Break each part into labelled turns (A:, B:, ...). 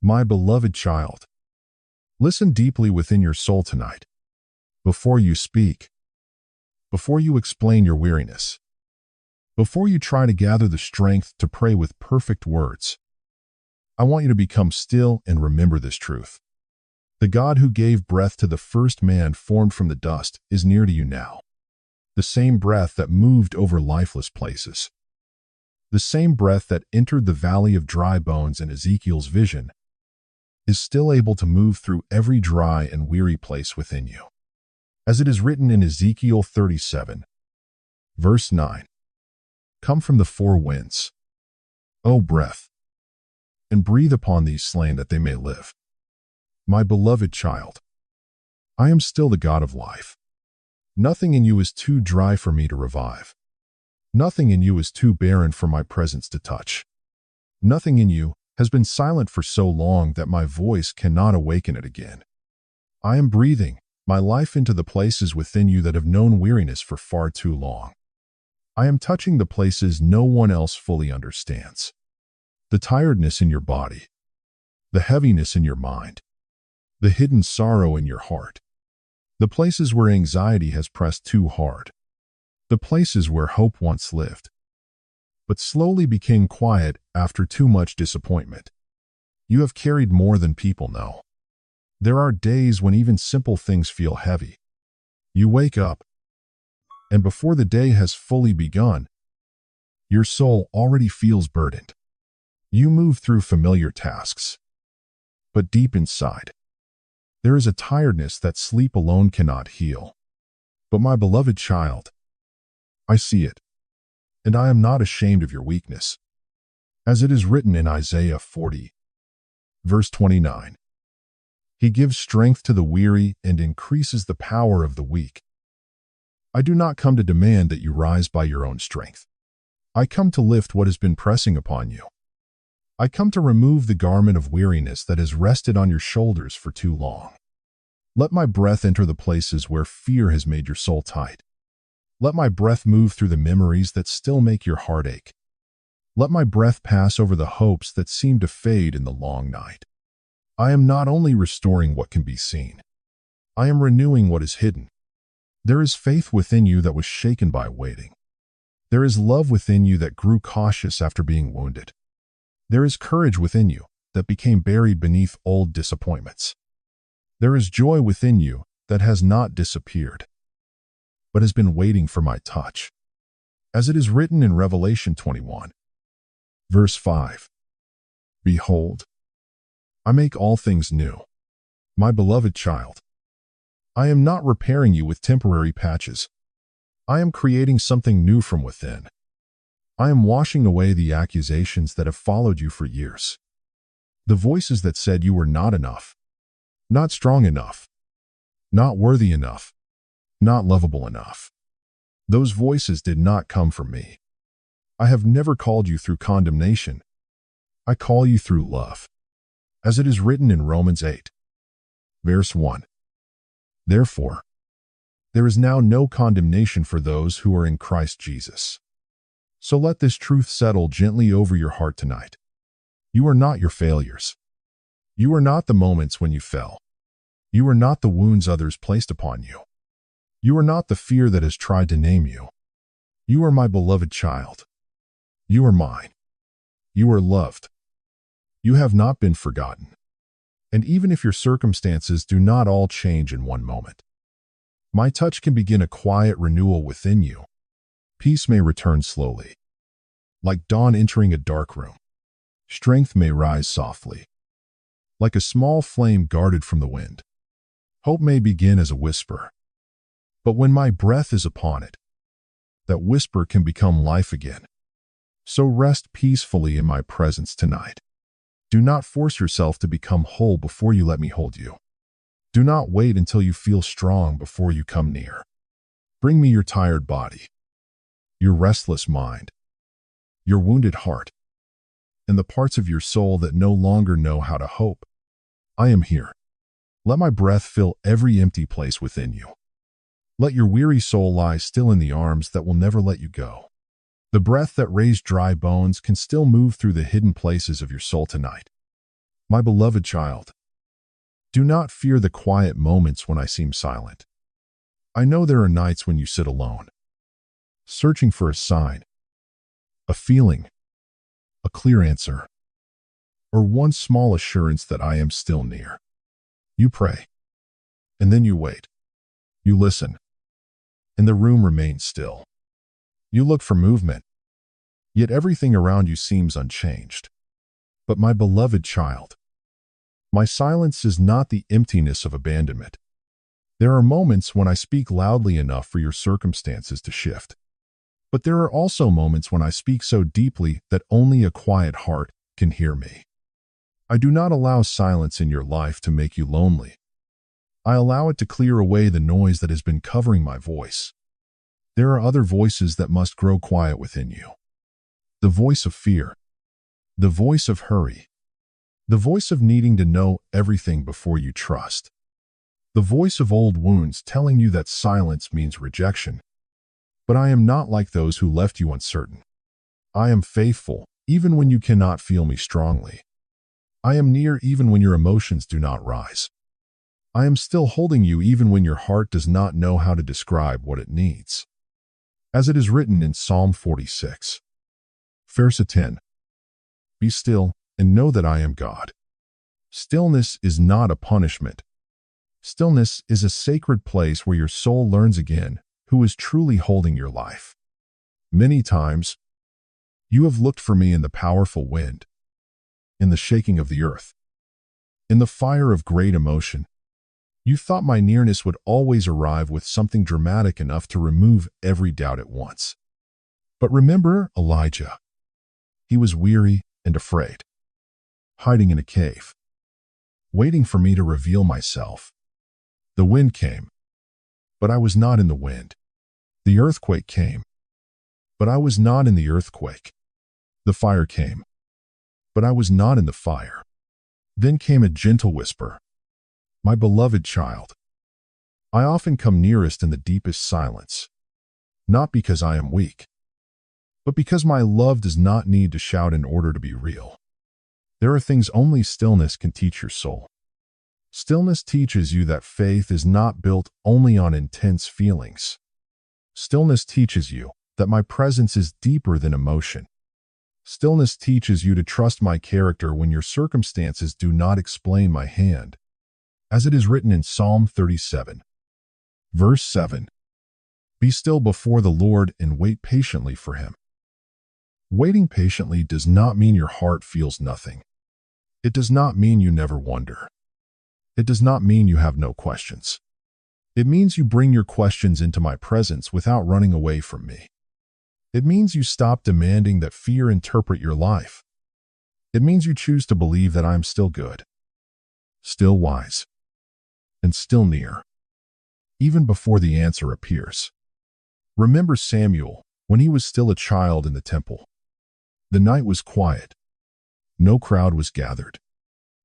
A: My beloved child, listen deeply within your soul tonight. Before you speak, before you explain your weariness, before you try to gather the strength to pray with perfect words, I want you to become still and remember this truth. The God who gave breath to the first man formed from the dust is near to you now. The same breath that moved over lifeless places. The same breath that entered the valley of dry bones in Ezekiel's vision is still able to move through every dry and weary place within you. As it is written in Ezekiel 37, verse 9, "Come from the four winds, O breath, and breathe upon these slain that they may live." My beloved child, I am still the God of life. Nothing in you is too dry for me to revive. Nothing in you is too barren for my presence to touch. Nothing in you has been silent for so long that my voice cannot awaken it again. I am breathing my life into the places within you that have known weariness for far too long. I am touching the places no one else fully understands. The tiredness in your body, the heaviness in your mind, the hidden sorrow in your heart, the places where anxiety has pressed too hard, the places where hope once lived, but slowly became quiet after too much disappointment. You have carried more than people know. There are days when even simple things feel heavy. You wake up, and before the day has fully begun, your soul already feels burdened. You move through familiar tasks, but deep inside, there is a tiredness that sleep alone cannot heal. But my beloved child, I see it, and I am not ashamed of your weakness. As it is written in Isaiah 40, verse 29, "He gives strength to the weary and increases the power of the weak." I do not come to demand that you rise by your own strength. I come to lift what has been pressing upon you. I come to remove the garment of weariness that has rested on your shoulders for too long. Let my breath enter the places where fear has made your soul tight. Let my breath move through the memories that still make your heart ache. Let my breath pass over the hopes that seem to fade in the long night. I am not only restoring what can be seen, I am renewing what is hidden. There is faith within you that was shaken by waiting. There is love within you that grew cautious after being wounded. There is courage within you that became buried beneath old disappointments. There is joy within you that has not disappeared, but has been waiting for my touch. As it is written in Revelation 21, verse 5, "Behold, I make all things new." My beloved child, I am not repairing you with temporary patches. I am creating something new from within. I am washing away the accusations that have followed you for years. The voices that said you were not enough, not strong enough, not worthy enough, not lovable enough. Those voices did not come from me. I have never called you through condemnation. I call you through love. As it is written in Romans 8, verse 1, "Therefore, there is now no condemnation for those who are in Christ Jesus." So let this truth settle gently over your heart tonight. You are not your failures. You are not the moments when you fell. You are not the wounds others placed upon you. You are not the fear that has tried to name you. You are my beloved child. You are mine. You are loved. You have not been forgotten. And even if your circumstances do not all change in one moment, my touch can begin a quiet renewal within you. Peace may return slowly, like dawn entering a dark room. Strength may rise softly, like a small flame guarded from the wind. Hope may begin as a whisper, but when my breath is upon it, that whisper can become life again. So rest peacefully in my presence tonight. Do not force yourself to become whole before you let me hold you. Do not wait until you feel strong before you come near. Bring me your tired body, your restless mind, your wounded heart, and the parts of your soul that no longer know how to hope. I am here. Let my breath fill every empty place within you. Let your weary soul lie still in the arms that will never let you go. The breath that raised dry bones can still move through the hidden places of your soul tonight. My beloved child, do not fear the quiet moments when I seem silent. I know there are nights when you sit alone, searching for a sign, a feeling, a clear answer, or one small assurance that I am still near. You pray, and then you wait. You listen, and the room remains still. You look for movement, yet everything around you seems unchanged. But my beloved child, my silence is not the emptiness of abandonment. There are moments when I speak loudly enough for your circumstances to shift. But there are also moments when I speak so deeply that only a quiet heart can hear me. I do not allow silence in your life to make you lonely. I allow it to clear away the noise that has been covering my voice. There are other voices that must grow quiet within you. The voice of fear, the voice of hurry, the voice of needing to know everything before you trust, the voice of old wounds telling you that silence means rejection. But I am not like those who left you uncertain. I am faithful, even when you cannot feel me strongly. I am near even when your emotions do not rise. I am still holding you even when your heart does not know how to describe what it needs. As it is written in Psalm 46, verse 10, "Be still and know that I am God." Stillness is not a punishment. Stillness is a sacred place where your soul learns again who is truly holding your life. Many times, you have looked for me in the powerful wind, in the shaking of the earth, in the fire of great emotion. You thought my nearness would always arrive with something dramatic enough to remove every doubt at once. But remember Elijah. He was weary and afraid, hiding in a cave, waiting for me to reveal myself. The wind came, but I was not in the wind. The earthquake came, but I was not in the earthquake. The fire came, but I was not in the fire. Then came a gentle whisper, "My beloved child, I often come nearest in the deepest silence, not because I am weak, but because my love does not need to shout in order to be real." There are things only stillness can teach your soul. Stillness teaches you that faith is not built only on intense feelings. Stillness teaches you that my presence is deeper than emotion. Stillness teaches you to trust my character when your circumstances do not explain my hand. As it is written in Psalm 37, verse 7, "Be still before the Lord and wait patiently for him." Waiting patiently does not mean your heart feels nothing. It does not mean you never wonder. It does not mean you have no questions. It means you bring your questions into my presence without running away from me. It means you stop demanding that fear interpret your life. It means you choose to believe that I am still good, still wise, and still near, even before the answer appears. Remember Samuel when he was still a child in the temple. The night was quiet. No crowd was gathered.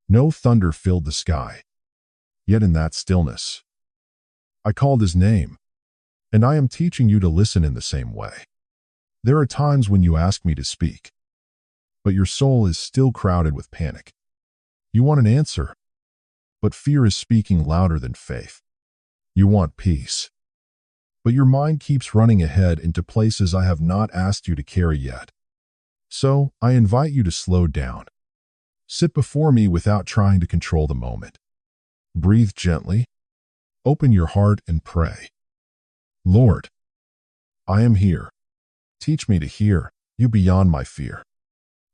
A: No thunder filled the sky. Yet in that stillness, I called his name, and I am teaching you to listen in the same way. There are times when you ask me to speak, but your soul is still crowded with panic. You want an answer, but fear is speaking louder than faith. You want peace, but your mind keeps running ahead into places I have not asked you to carry yet. So, I invite you to slow down. Sit before me without trying to control the moment. Breathe gently. Open your heart and pray. Lord, I am here. Teach me to hear you beyond my fear.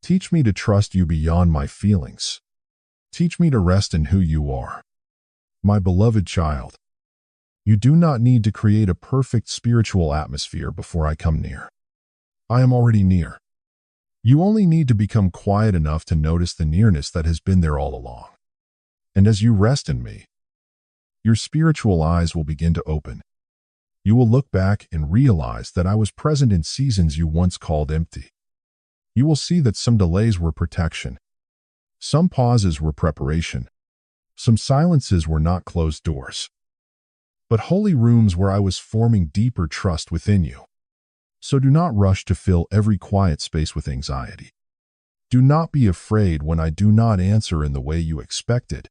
A: Teach me to trust you beyond my feelings. Teach me to rest in who you are. My beloved child, you do not need to create a perfect spiritual atmosphere before I come near. I am already near. You only need to become quiet enough to notice the nearness that has been there all along. And as you rest in me, your spiritual eyes will begin to open. You will look back and realize that I was present in seasons you once called empty. You will see that some delays were protection. Some pauses were preparation. Some silences were not closed doors, but holy rooms where I was forming deeper trust within you. So do not rush to fill every quiet space with anxiety. Do not be afraid when I do not answer in the way you expected.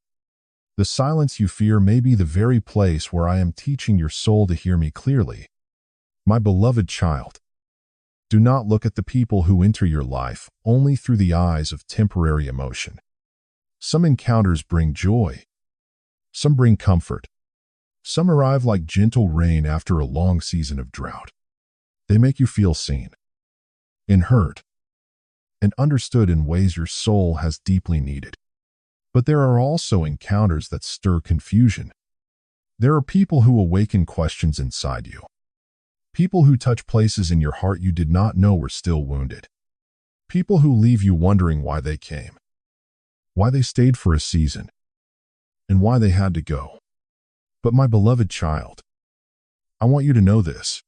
A: The silence you fear may be the very place where I am teaching your soul to hear me clearly. My beloved child, do not look at the people who enter your life only through the eyes of temporary emotion. Some encounters bring joy. Some bring comfort. Some arrive like gentle rain after a long season of drought. They make you feel seen, and heard, and understood in ways your soul has deeply needed. But there are also encounters that stir confusion. There are people who awaken questions inside you. People who touch places in your heart you did not know were still wounded. People who leave you wondering why they came, why they stayed for a season, and why they had to go. But my beloved child, I want you to know this.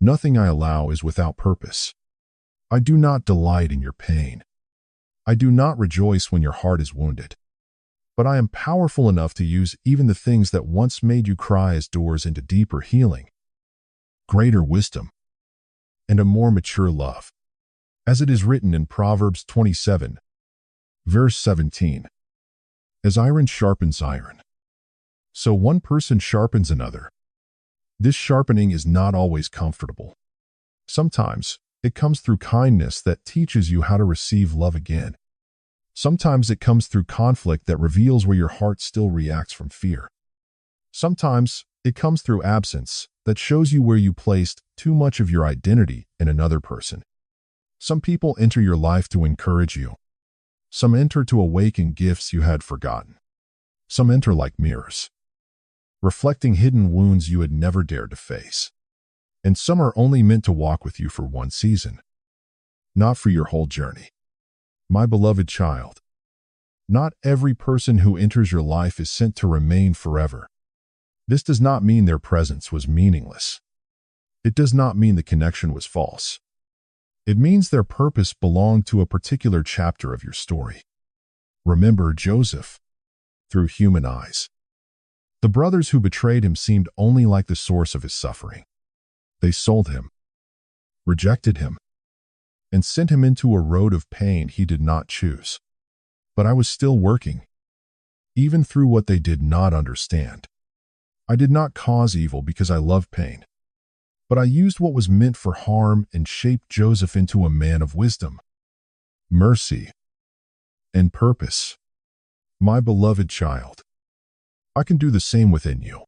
A: Nothing I allow is without purpose. I do not delight in your pain. I do not rejoice when your heart is wounded. But I am powerful enough to use even the things that once made you cry as doors into deeper healing, greater wisdom, and a more mature love. As it is written in Proverbs 27, verse 17, as iron sharpens iron, so one person sharpens another. This sharpening is not always comfortable. Sometimes it comes through kindness that teaches you how to receive love again. Sometimes it comes through conflict that reveals where your heart still reacts from fear. Sometimes it comes through absence that shows you where you placed too much of your identity in another person. Some people enter your life to encourage you. Some enter to awaken gifts you had forgotten. Some enter like mirrors, reflecting hidden wounds you had never dared to face. And some are only meant to walk with you for one season, not for your whole journey. My beloved child, not every person who enters your life is sent to remain forever. This does not mean their presence was meaningless. It does not mean the connection was false. It means their purpose belonged to a particular chapter of your story. Remember Joseph, through human eyes. The brothers who betrayed him seemed only like the source of his suffering. They sold him, rejected him, and sent him into a road of pain he did not choose. But I was still working, even through what they did not understand. I did not cause evil because I loved pain, but I used what was meant for harm and shaped Joseph into a man of wisdom, mercy, and purpose. My beloved child, I can do the same within you.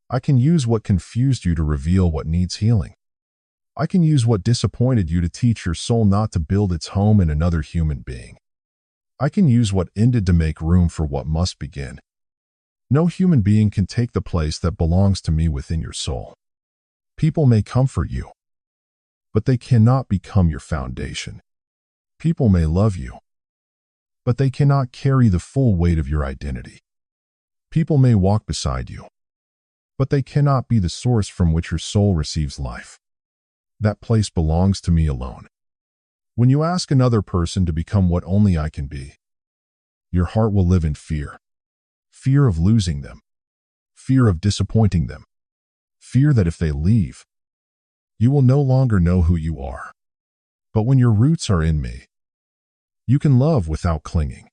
A: I can use what confused you to reveal what needs healing. I can use what disappointed you to teach your soul not to build its home in another human being. I can use what ended to make room for what must begin. No human being can take the place that belongs to me within your soul. People may comfort you, but they cannot become your foundation. People may love you, but they cannot carry the full weight of your identity. People may walk beside you, but they cannot be the source from which your soul receives life. That place belongs to me alone. When you ask another person to become what only I can be, your heart will live in fear. Fear of losing them. Fear of disappointing them. Fear that if they leave, you will no longer know who you are. But when your roots are in me, you can love without clinging.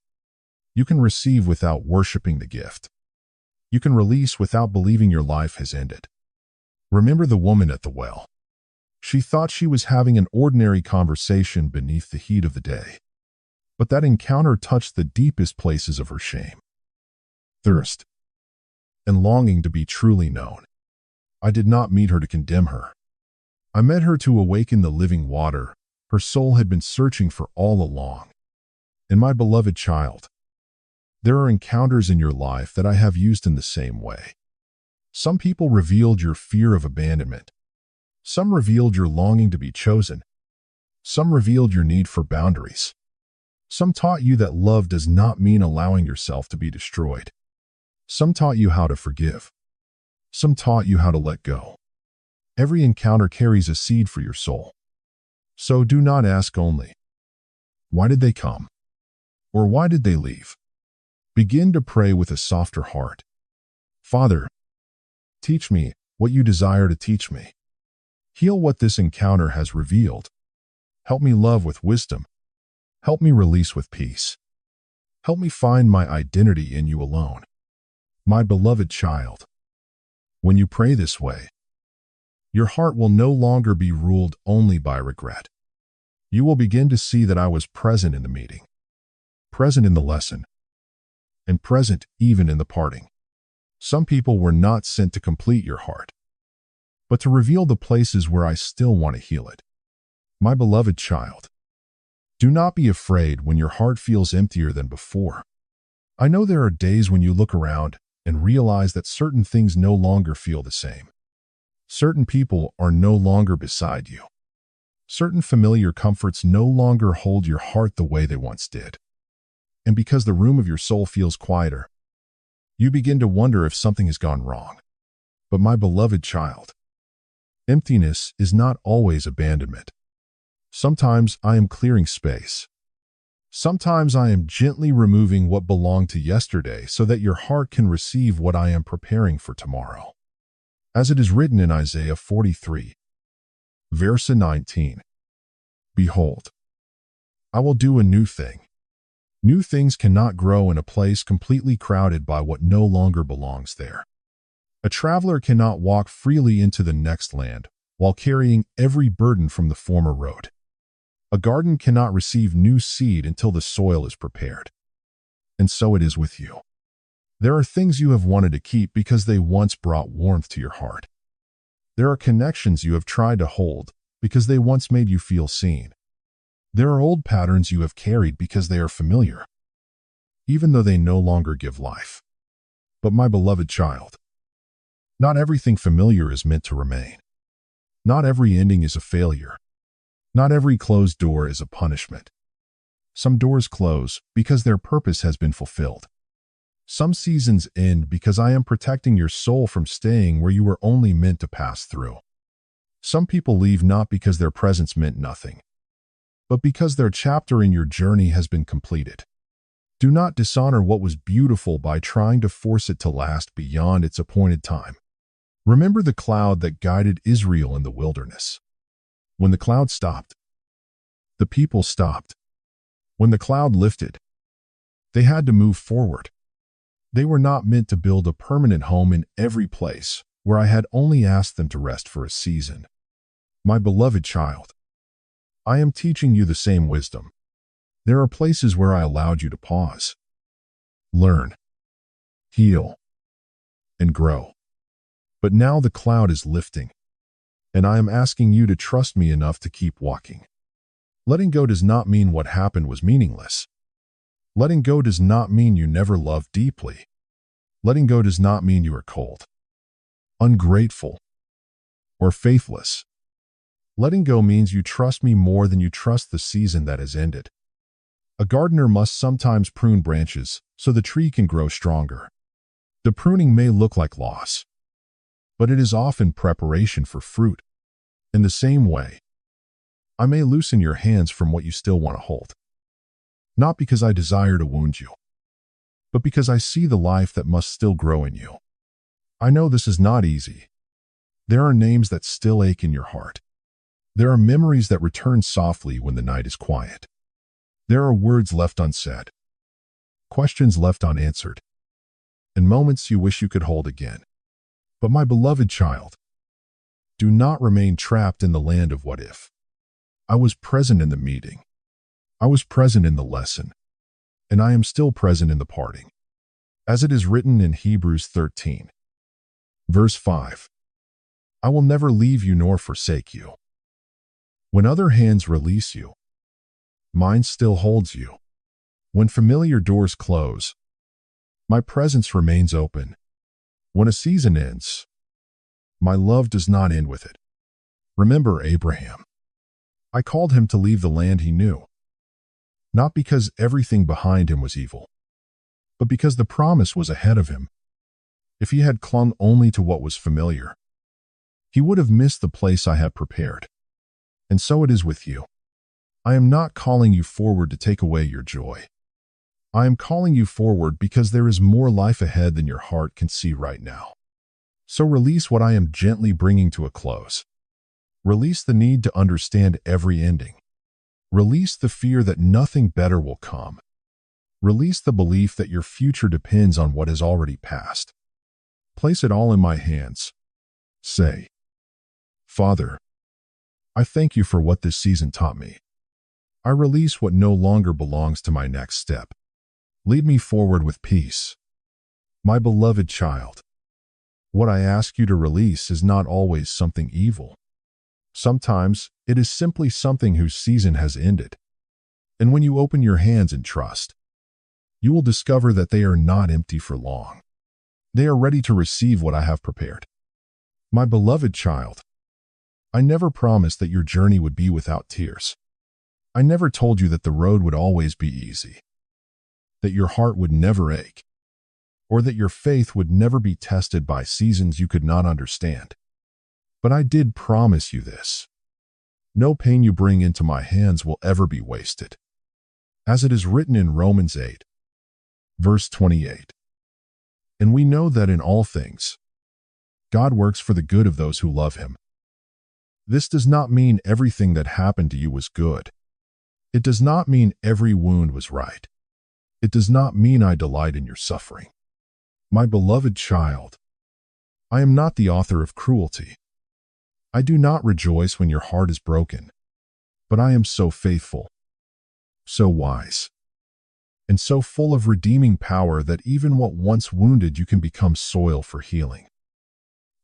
A: You can receive without worshiping the gift. You can release without believing your life has ended. Remember the woman at the well. She thought she was having an ordinary conversation beneath the heat of the day. But that encounter touched the deepest places of her shame, thirst, and longing to be truly known. I did not meet her to condemn her. I met her to awaken the living water her soul had been searching for all along. And my beloved child, there are encounters in your life that I have used in the same way. Some people revealed your fear of abandonment. Some revealed your longing to be chosen. Some revealed your need for boundaries. Some taught you that love does not mean allowing yourself to be destroyed. Some taught you how to forgive. Some taught you how to let go. Every encounter carries a seed for your soul. So do not ask only, why did they come? Or why did they leave? Begin to pray with a softer heart. Father, teach me what you desire to teach me. Heal what this encounter has revealed. Help me love with wisdom. Help me release with peace. Help me find my identity in you alone. My beloved child, when you pray this way, your heart will no longer be ruled only by regret. You will begin to see that I was present in the meeting, present in the lesson, and present even in the parting. Some people were not sent to complete your heart, but to reveal the places where I still want to heal it. My beloved child, do not be afraid when your heart feels emptier than before. I know there are days when you look around and realize that certain things no longer feel the same. Certain people are no longer beside you. Certain familiar comforts no longer hold your heart the way they once did. And because the room of your soul feels quieter, you begin to wonder if something has gone wrong. But my beloved child, emptiness is not always abandonment. Sometimes I am clearing space. Sometimes I am gently removing what belonged to yesterday so that your heart can receive what I am preparing for tomorrow. As it is written in Isaiah 43, verse 19, Behold, I will do a new thing. New things cannot grow in a place completely crowded by what no longer belongs there. A traveler cannot walk freely into the next land while carrying every burden from the former road. A garden cannot receive new seed until the soil is prepared. And so it is with you. There are things you have wanted to keep because they once brought warmth to your heart. There are connections you have tried to hold because they once made you feel seen. There are old patterns you have carried because they are familiar, even though they no longer give life. But my beloved child, not everything familiar is meant to remain. Not every ending is a failure. Not every closed door is a punishment. Some doors close because their purpose has been fulfilled. Some seasons end because I am protecting your soul from staying where you were only meant to pass through. Some people leave not because their presence meant nothing, but because their chapter in your journey has been completed. Do not dishonor what was beautiful by trying to force it to last beyond its appointed time. Remember the cloud that guided Israel in the wilderness. When the cloud stopped, the people stopped. When the cloud lifted, they had to move forward. They were not meant to build a permanent home in every place where I had only asked them to rest for a season. My beloved child, I am teaching you the same wisdom. There are places where I allowed you to pause, learn, heal, and grow. But now the cloud is lifting, and I am asking you to trust me enough to keep walking. Letting go does not mean what happened was meaningless. Letting go does not mean you never loved deeply. Letting go does not mean you are cold, ungrateful, or faithless. Letting go means you trust me more than you trust the season that has ended. A gardener must sometimes prune branches so the tree can grow stronger. The pruning may look like loss, but it is often preparation for fruit. In the same way, I may loosen your hands from what you still want to hold. Not because I desire to wound you, but because I see the life that must still grow in you. I know this is not easy. There are names that still ache in your heart. There are memories that return softly when the night is quiet. There are words left unsaid, questions left unanswered, and moments you wish you could hold again. But my beloved child, do not remain trapped in the land of what if. I was present in the meeting. I was present in the lesson, and I am still present in the parting. As it is written in Hebrews 13, verse 5, I will never leave you nor forsake you. When other hands release you, mine still holds you. When familiar doors close, my presence remains open. When a season ends, my love does not end with it. Remember Abraham. I called him to leave the land he knew, not because everything behind him was evil, but because the promise was ahead of him. If he had clung only to what was familiar, he would have missed the place I had prepared. And so it is with you. I am not calling you forward to take away your joy. I am calling you forward because there is more life ahead than your heart can see right now. So release what I am gently bringing to a close. Release the need to understand every ending. Release the fear that nothing better will come. Release the belief that your future depends on what has already passed. Place it all in my hands. Say, Father, I thank you for what this season taught me. I release what no longer belongs to my next step. Lead me forward with peace. My beloved child, what I ask you to release is not always something evil. Sometimes it is simply something whose season has ended. And when you open your hands in trust, you will discover that they are not empty for long. They are ready to receive what I have prepared. My beloved child, I never promised that your journey would be without tears. I never told you that the road would always be easy, that your heart would never ache, or that your faith would never be tested by seasons you could not understand. But I did promise you this. No pain you bring into my hands will ever be wasted. As it is written in Romans 8, verse 28. And we know that in all things, God works for the good of those who love him. This does not mean everything that happened to you was good. It does not mean every wound was right. It does not mean I delight in your suffering. My beloved child, I am not the author of cruelty. I do not rejoice when your heart is broken, but I am so faithful, so wise, and so full of redeeming power that even what once wounded you can become soil for healing.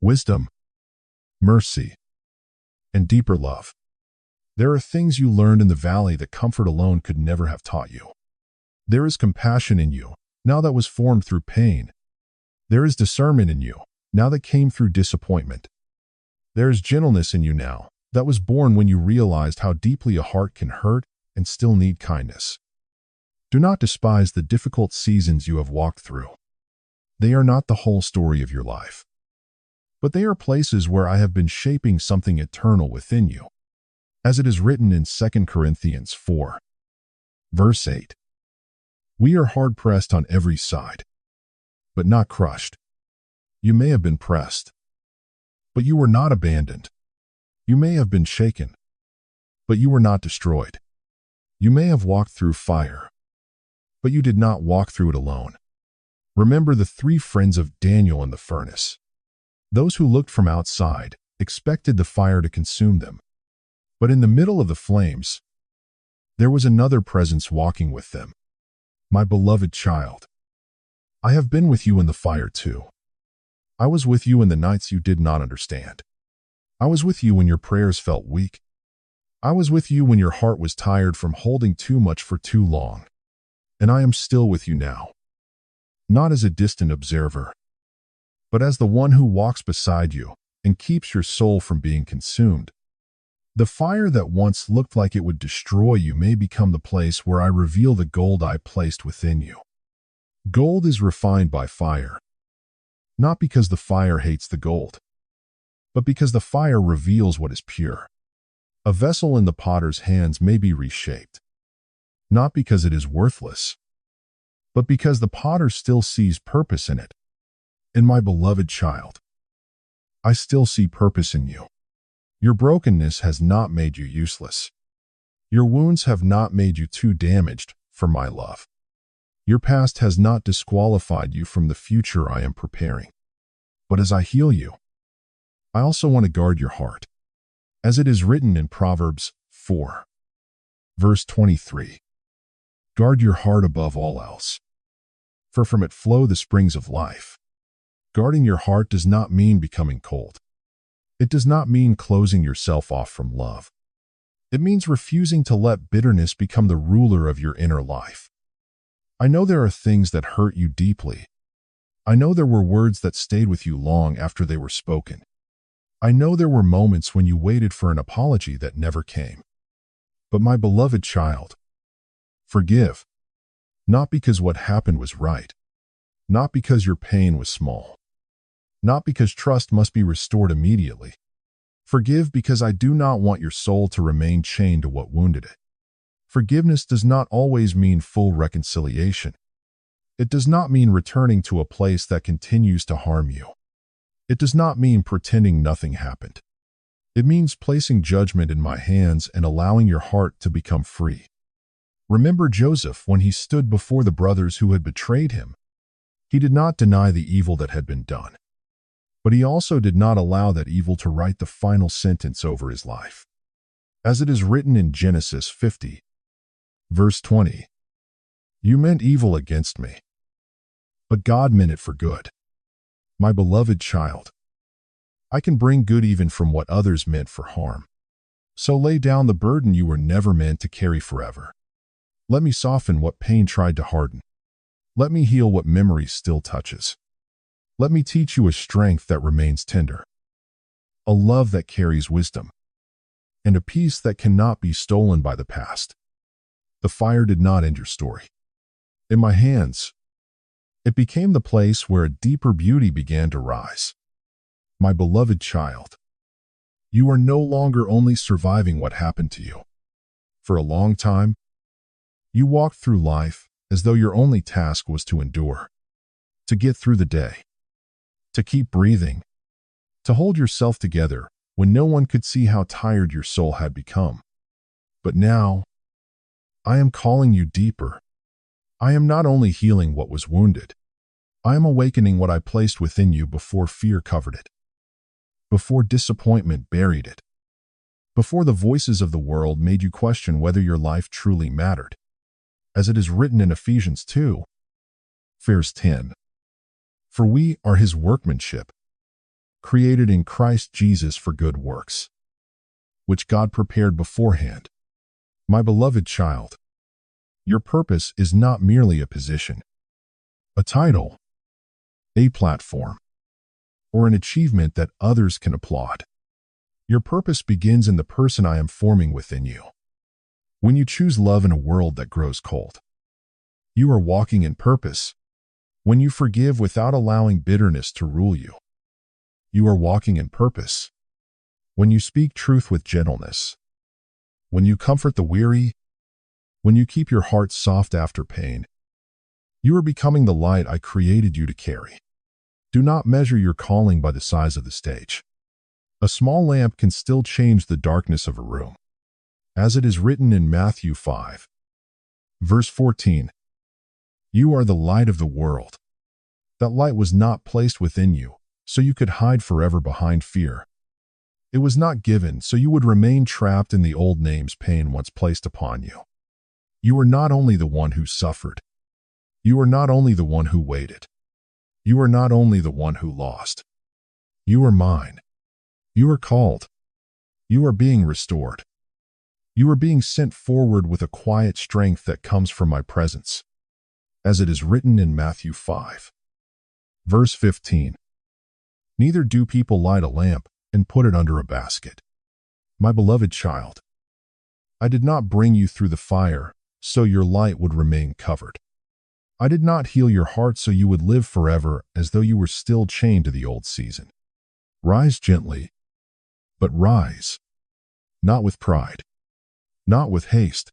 A: Wisdom, mercy, and deeper love. There are things you learned in the valley that comfort alone could never have taught you. There is compassion in you, now that was formed through pain. There is discernment in you, now that came through disappointment. There is gentleness in you now, that was born when you realized how deeply a heart can hurt and still need kindness. Do not despise the difficult seasons you have walked through. They are not the whole story of your life, but they are places where I have been shaping something eternal within you. As it is written in 2 Corinthians 4, verse 8. We are hard-pressed on every side, but not crushed. You may have been pressed, but you were not abandoned. You may have been shaken, but you were not destroyed. You may have walked through fire, but you did not walk through it alone. Remember the 3 friends of Daniel in the furnace. Those who looked from outside expected the fire to consume them. But in the middle of the flames, there was another presence walking with them. My beloved child, I have been with you in the fire too. I was with you in the nights you did not understand. I was with you when your prayers felt weak. I was with you when your heart was tired from holding too much for too long. And I am still with you now. Not as a distant observer, but as the one who walks beside you and keeps your soul from being consumed. The fire that once looked like it would destroy you may become the place where I reveal the gold I placed within you. Gold is refined by fire, not because the fire hates the gold, but because the fire reveals what is pure. A vessel in the potter's hands may be reshaped, not because it is worthless, but because the potter still sees purpose in it. In my beloved child, I still see purpose in you. Your brokenness has not made you useless. Your wounds have not made you too damaged for my love. Your past has not disqualified you from the future I am preparing. But as I heal you, I also want to guard your heart. As it is written in Proverbs 4, verse 23, guard your heart above all else, for from it flow the springs of life. Guarding your heart does not mean becoming cold. It does not mean closing yourself off from love. It means refusing to let bitterness become the ruler of your inner life. I know there are things that hurt you deeply. I know there were words that stayed with you long after they were spoken. I know there were moments when you waited for an apology that never came. But my beloved child, forgive. Not because what happened was right. Not because your pain was small. Not because trust must be restored immediately. Forgive because I do not want your soul to remain chained to what wounded it. Forgiveness does not always mean full reconciliation. It does not mean returning to a place that continues to harm you. It does not mean pretending nothing happened. It means placing judgment in my hands and allowing your heart to become free. Remember Joseph when he stood before the brothers who had betrayed him. He did not deny the evil that had been done, but he also did not allow that evil to write the final sentence over his life. As it is written in Genesis 50, verse 20, "You meant evil against me, but God meant it for good." My beloved child, I can bring good even from what others meant for harm. So lay down the burden you were never meant to carry forever. Let me soften what pain tried to harden. Let me heal what memory still touches. Let me teach you a strength that remains tender, a love that carries wisdom, and a peace that cannot be stolen by the past. The fire did not end your story. In my hands, it became the place where a deeper beauty began to rise. My beloved child, you are no longer only surviving what happened to you. For a long time, you walked through life as though your only task was to endure, to get through the day, to keep breathing, to hold yourself together when no one could see how tired your soul had become. But now, I am calling you deeper. I am not only healing what was wounded, I am awakening what I placed within you before fear covered it, before disappointment buried it, before the voices of the world made you question whether your life truly mattered. As it is written in Ephesians 2, verse 10, "For we are his workmanship, created in Christ Jesus for good works, which God prepared beforehand." My beloved child, your purpose is not merely a position, a title, a platform, or an achievement that others can applaud. Your purpose begins in the person I am forming within you. When you choose love in a world that grows cold, you are walking in purpose. When you forgive without allowing bitterness to rule you, you are walking in purpose. When you speak truth with gentleness, when you comfort the weary, when you keep your heart soft after pain, you are becoming the light I created you to carry. Do not measure your calling by the size of the stage. A small lamp can still change the darkness of a room. As it is written in Matthew 5, verse 14, "You are the light of the world." That light was not placed within you so you could hide forever behind fear. It was not given so you would remain trapped in the old name's pain once placed upon you. You are not only the one who suffered. You are not only the one who waited. You are not only the one who lost. You are mine. You are called. You are being restored. You are being sent forward with a quiet strength that comes from my presence. As it is written in Matthew 5, verse 15, "Neither do people light a lamp and put it under a basket." My beloved child, I did not bring you through the fire so your light would remain covered. I did not heal your heart so you would live forever as though you were still chained to the old season. Rise gently, but rise, not with pride, not with haste,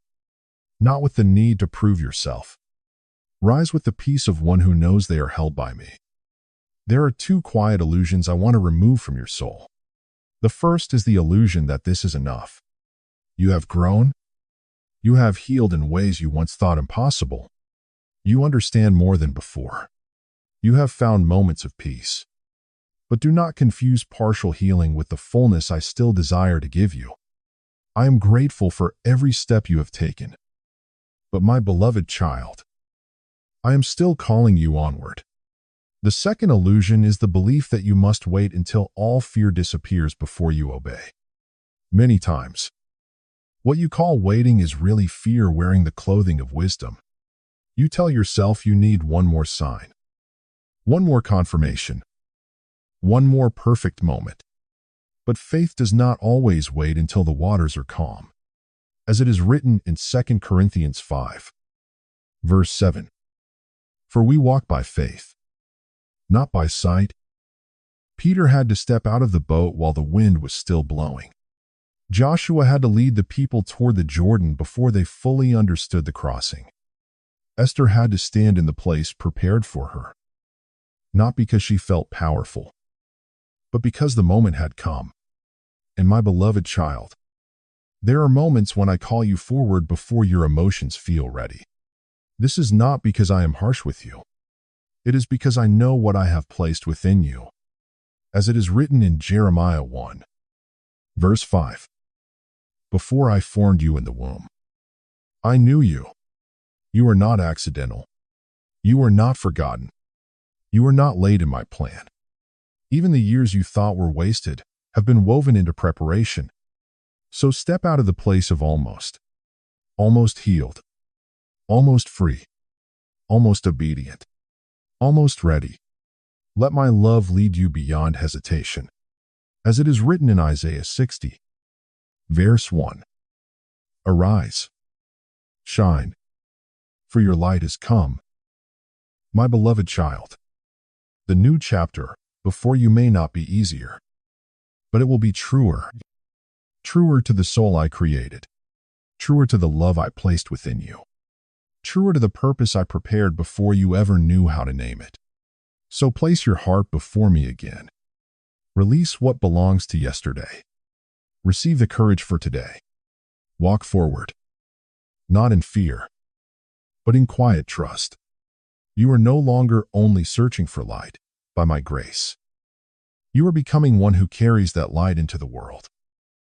A: not with the need to prove yourself. Rise with the peace of one who knows they are held by me. There are two quiet illusions I want to remove from your soul. The first is the illusion that this is enough. You have grown. You have healed in ways you once thought impossible. You understand more than before. You have found moments of peace. But do not confuse partial healing with the fullness I still desire to give you. I am grateful for every step you have taken. But my beloved child, I am still calling you onward. The second illusion is the belief that you must wait until all fear disappears before you obey. Many times, what you call waiting is really fear wearing the clothing of wisdom. You tell yourself you need one more sign, one more confirmation, one more perfect moment. But faith does not always wait until the waters are calm. As it is written in 2 Corinthians 5, verse 7, "For we walk by faith, not by sight." Peter had to step out of the boat while the wind was still blowing. Joshua had to lead the people toward the Jordan before they fully understood the crossing. Esther had to stand in the place prepared for her, not because she felt powerful, but because the moment had come. and my beloved child. There are moments when I call you forward before your emotions feel ready. This is not because I am harsh with you. It is because I know what I have placed within you. As it is written in Jeremiah 1, verse 5, "Before I formed you in the womb, I knew you. You are not accidental. You are not forgotten. You are not late in my plan. Even the years you thought were wasted have been woven into preparation. So step out of the place of almost healed, almost free, almost obedient, almost ready. Let my love lead you beyond hesitation. As it is written in Isaiah 60, verse 1, Arise, shine, for your light has come." My beloved child, the new chapter before you may not be easier, but it will be truer. Truer to the soul I created, truer to the love I placed within you, truer to the purpose I prepared before you ever knew how to name it. So place your heart before me again. Release what belongs to yesterday. Receive the courage for today. Walk forward, not in fear, but in quiet trust. You are no longer only searching for light by my grace. You are becoming one who carries that light into the world.